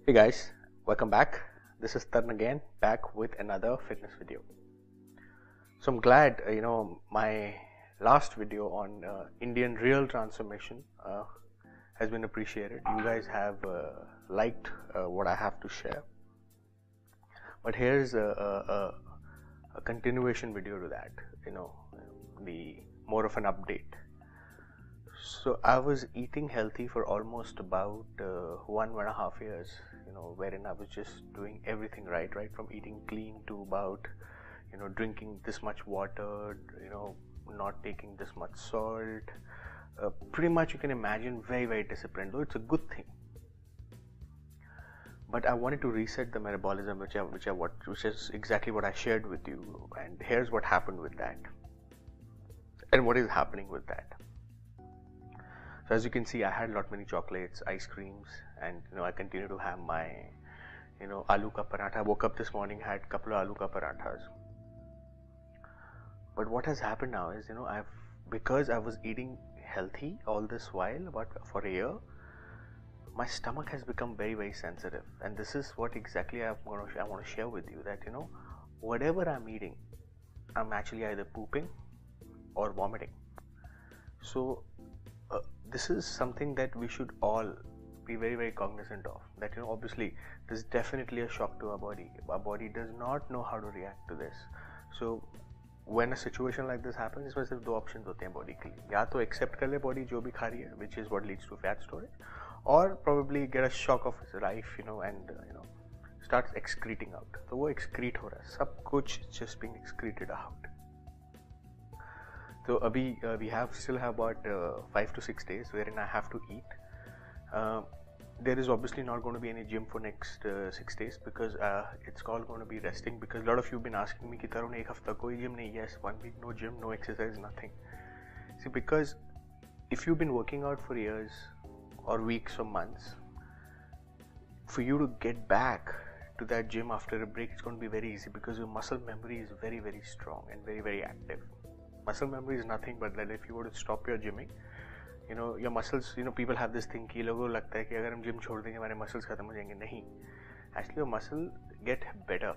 Hey guys, welcome back. This is Tarn again, back with another fitness video. So I'm glad, my last video on Indian real transformation has been appreciated. You guys have liked what I have to share. But here's a continuation video to that, the more of an update. So I was eating healthy for almost about 1.5 years, wherein I was just doing everything right from eating clean to about, drinking this much water, not taking this much salt. Pretty much you can imagine very, very disciplined, though it's a good thing. But I wanted to reset the metabolism, which is exactly what I shared with you. And here's what happened with that, and what is happening with that. So as you can see, I had a lot many chocolates, ice creams, and I continue to have my aloo ka paratha. I woke up this morning, had a couple of aloo ka parathas. But what has happened now is because I was eating healthy all this while, about for a year, my stomach has become very, very sensitive, and this is what exactly I want to share with you, that whatever I'm eating, I'm actually either pooping or vomiting. So this is something that we should all be very, very cognizant of, that obviously this is definitely a shock to our body. Our body does not know how to react to this. So when a situation like this happens, इसमें सिर्फ दो options होते हैं body के लिए, या तो accept कर ले body जो भी खा रही है, which is what leads to fat storage, or probably get a shock of his life, and starts excreting out. तो वो excrete हो रहा है, सब कुछ just being excreted out. So abhi we still have about 5 to 6 days wherein I have to eat. There is obviously not going to be any gym for next 6 days because it's all going to be resting, because a lot of you have been asking me ki Tarun ek hafta koi gym nahi. Yes, 1 week no gym, no exercise, nothing. See, because if you've been working out for years or weeks or months, for you to get back to that gym after a break, it's going to be very easy because your muscle memory is very, very strong and very, very active. Muscle memory is nothing but that if you were to stop your gymming, your muscles, people have this thing कि लोगों को लगता है कि अगर हम gym छोड़ देंगे हमारे muscles खत्म हो जाएंगे. नहीं, actually your muscle get better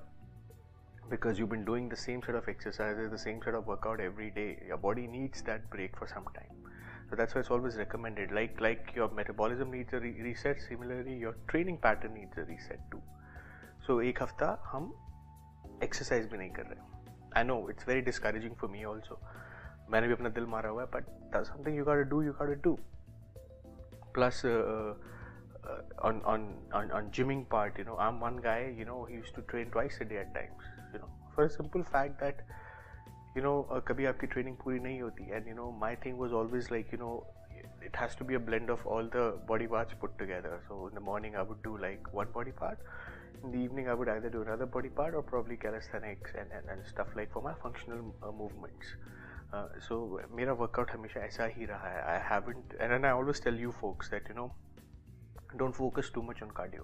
because you've been doing the same set of exercises, the same set of workout every day. Your body needs that break for some time. So that's why it's always recommended. Like your metabolism needs a reset, similarly your training pattern needs a reset too. So एक हफ्ता हम exercise भी नहीं कर रहे. I know it's very discouraging for me also. मैंने भी अपना दिल मारा हुआ है, but that's something you gotta do. Plus on gymming part, I'm one guy, he used to train twice a day at times, for a simple fact that कभी आपकी training पूरी नहीं होती, and my thing was always like it has to be a blend of all the body parts put together. So in the morning I would do like one body part, in the evening I would either do another body part or probably calisthenics and stuff like for my functional movements. So मेरा workout हमेशा ऐसा ही रहा है. I haven't, and then I always tell you folks that don't focus too much on cardio.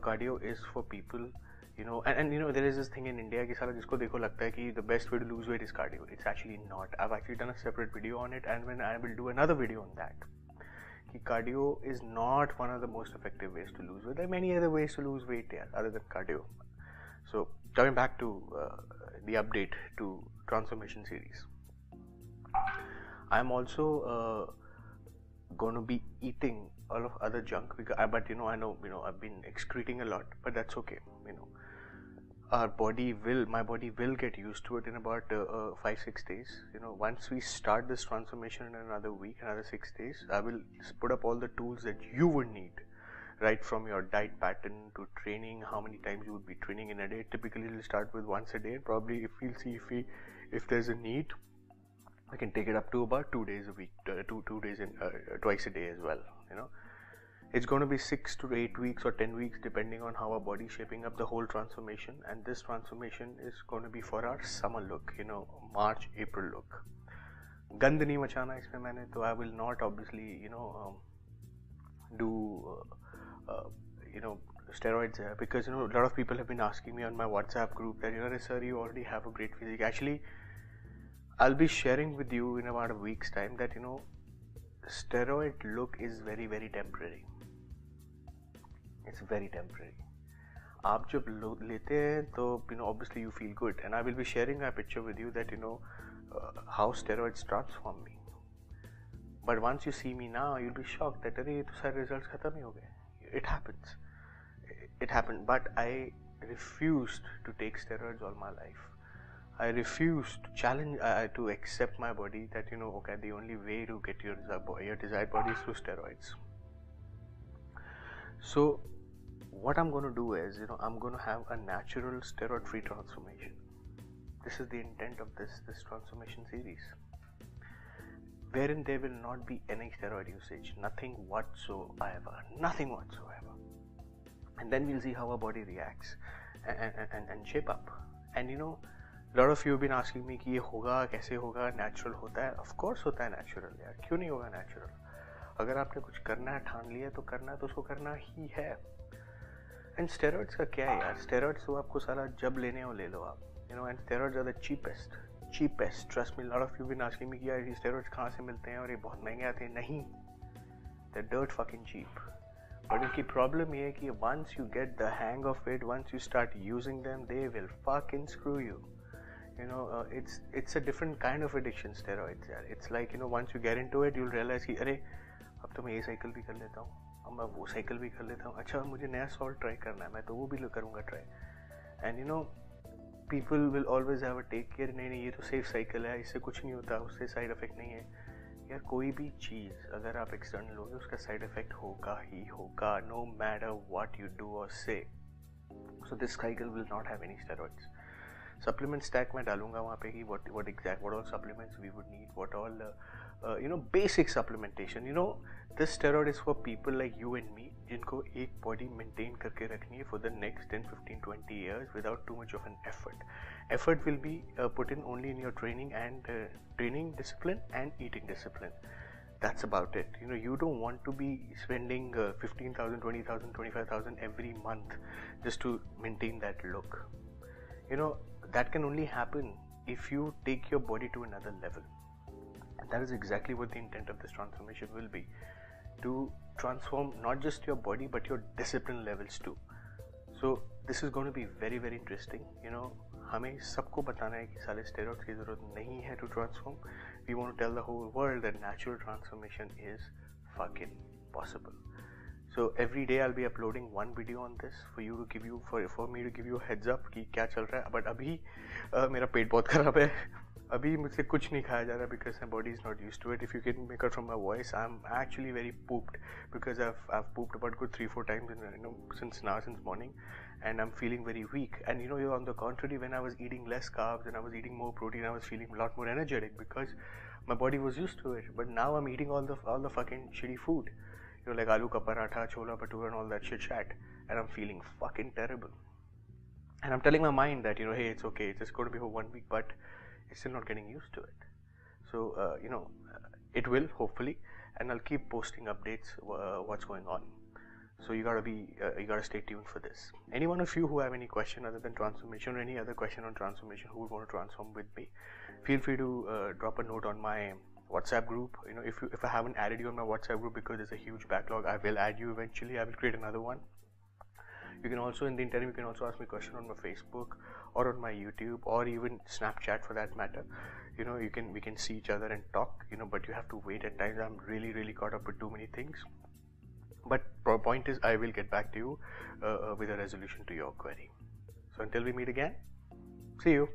Cardio is for people, and there is this thing in India कि साला जिसको देखो लगता है कि the best way to lose weight is cardio. It's actually not. I've actually done a separate video on it, and when I will do another video on that. Cardio is not one of the most effective ways to lose weight. There are many other ways to lose weight other than cardio. So coming back to the update to transformation series, I'm also going to be eating all of other junk because but I know I've been excreting a lot, but that's okay. My body will get used to it in about 5-6 days. Once we start this transformation in another week, another 6 days, I will put up all the tools that you would need, right from your diet pattern to training, how many times you would be training in a day. Typically we'll start with once a day, and probably if there's a need, I can take it up to about 2 days a week, 2 days in twice a day as well. It's going to be 6 to 8 weeks or 10 weeks depending on how our body is shaping up the whole transformation, and this transformation is going to be for our summer look, March April look. गंद नहीं मचाना इसमें मैंने, तो I will not obviously do steroids because a lot of people have been asking me on my WhatsApp group that sir, you already have a great physique. Actually I'll be sharing with you in about a week's time that steroid look is very, very temporary. It's very temporary. आप जब लेते हैं तो obviously you feel good, and I will be sharing a picture with you that how steroids transform me. But once you see me now, you'll be shocked that अरे ये तो सारे results खत्म ही हो गए. It happens. It happened, but I refused to take steroids all my life. I refused to challenge, to accept my body that okay, the only way to get your desired body is through steroids. So what I'm going to do is I'm going to have a natural steroid free transformation. This is the intent of this transformation series, wherein there will not be any steroid usage, nothing whatsoever. And then we'll see how our body reacts and shape up. And a lot of you have been asking me कि ये होगा कैसे होगा, natural होता है? Of course होता है natural यार, क्यों नहीं होगा natural? अगर आपने कुछ करना है, ठान लिया तो करना है, तो उसको करना ही है. And steroids का क्या है यार? Steroids तो आपको सारा जब लेने हो ले लो आप. And steroids are the cheapest. Trust me, a lot of you have been asking me कि यार ये steroids कहाँ से मिलते हैं और ये बहुत महंगे आते हैं. नहीं, they're dirt fucking cheap. But इनकी problem ये है कि once you get the hang of it, once you start using them, they will fucking screw you. It's a different kind of addiction, steroids यार. It's like once you get into it, you'll realize कि अरे अब तो मैं ये cycle भी कर लेता हूँ, अब मैं वो साइकिल भी कर लेता हूँ. अच्छा मुझे नया सॉल्ट ट्राई करना है, मैं तो वो भी करूँगा try. And people will always have a take care. नहीं ये तो सेफ साइकिल है, इससे कुछ नहीं होता, उससे साइड इफेक्ट नहीं है. यार कोई भी चीज़ अगर आप एक्सटर्नल लोगे उसका साइड इफेक्ट होगा ही होगा, no matter what you do or say. So this cycle will not have any steroids. Supplement stack मैं डालूंगा वहाँ पे कि what all supplements we would need, what all basic supplementation. This steroid is for people like you and me जिनको एक body maintain करके रखनी है for the next 10, 15, 20 years without too much of an effort. Effort will be put in only in your training and training discipline and eating discipline. That's about it. You don't want to be spending 15,000, 20,000, 25,000 every month just to maintain that look. That can only happen if you take your body to another level. And that is exactly what the intent of this transformation will be, to transform not just your body but your discipline levels too. So this is going to be very very interesting. हमें सबको बताना है कि साले steroids की ज़रूरत नहीं है to transform. We want to tell the whole world that natural transformation is fucking possible. So every day I'll be uploading one video on this for you to give you for me to give you a heads up कि क्या चल रहा है. But अभी मेरा पेट बहुत खराब है, अभी मुझसे कुछ नहीं खाया जा रहा because my body is not used to it. If you can make out from my voice, I'm actually very pooped because I've pooped about good 3-4 times since morning, and I'm feeling very weak. And on the contrary, when I was eating less carbs and I was eating more protein, I was feeling a lot more energetic because my body was used to it. But now I'm eating all the fucking shitty food, like aloo ka paratha, chola bhatura and all that shit chat, and I'm feeling fucking terrible. And I'm telling my mind that hey, it's okay, it's just going to be for 1 week, but it's still not getting used to it. So it will hopefully, and I'll keep posting updates what's going on. So you gotta stay tuned for this. Any one of you who have any question other than transformation or any other question on transformation who would want to transform with me, feel free to drop a note on my WhatsApp group. If I haven't added you on my WhatsApp group because there's a huge backlog, I will add you eventually. I will create another one. You can also, in the interim, you can also ask me a question on my Facebook or on my YouTube or even Snapchat for that matter. We can see each other and talk. But you have to wait at times. I'm really really caught up with too many things. But point is, I will get back to you with a resolution to your query. So until we meet again, see you.